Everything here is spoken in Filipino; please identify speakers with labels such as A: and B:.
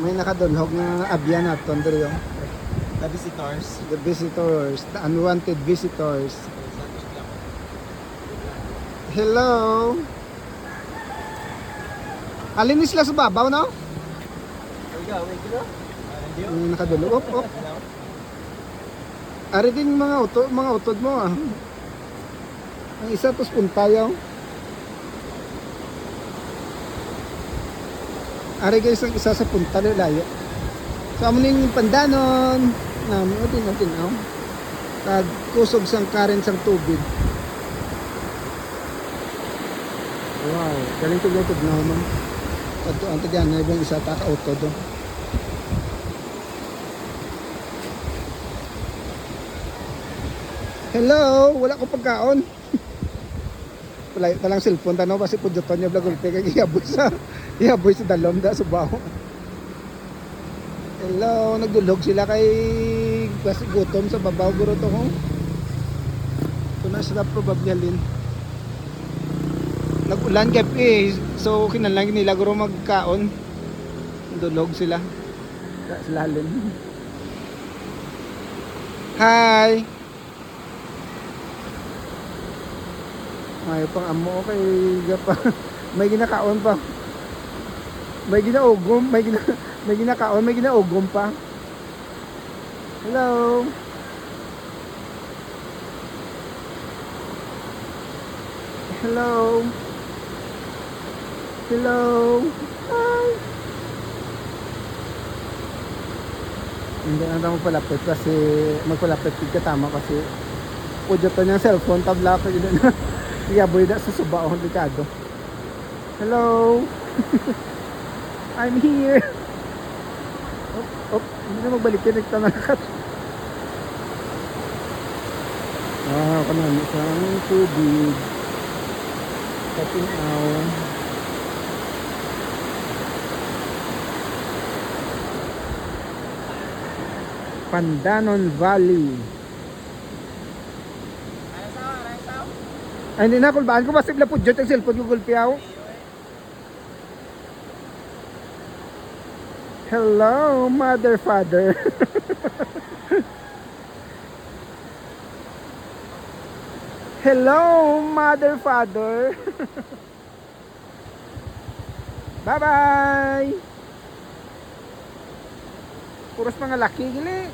A: May nakadulhog na abyan at Tondrio.
B: The visitors.
A: The visitors, the unwanted visitors. Hello. Alin sila sa babaw, no? May nakadulhog. Op, op. Ari din mga utod mo ah. Ang isa tos puntayaw. Ari guys ang isa sa punta layo. So amo ning pandanon. Namo din aw. Kag kusog sang current sang tubig. Wow, galing to na man. Kadto ang tagyan na ibang isa ta ka utod do. Hello, wala ko pagkaon. Palang cellphone tanaw kasi pudyoton niya vlog ulti kay iyaboy sa dalom da subaw. Hello, nagdulog sila kay kasi gutom sa babaw guro to ho. So na sila probably nag-ulan gabi so kinalang nila guro magkaon. Dulog sila. Sa lalim. Hi. May pang amo kay gapa. May ginakaon pa. May ginaugom, may ginakaon, may ginaugom pa. Hello. Hello. Hello. Hi. Hindi na tayo magpalapit kasi magpalapit ka tama kasi pudyo to niyang cellphone tabla ko yun na. Iyaboy na sa subaon Ricardo. Hello. I'm here. Hindi na magbalik yun. Nagtanakat. Kanan. Isang tubig. Katinaw. Pandanon Valley. Ay, hindi na, kulbaan ko. Masip na po dyan ang cellphone ko gulpiyaw. Hello, mother, father. Hello, mother, father. Bye-bye. Puros mga laki, gili.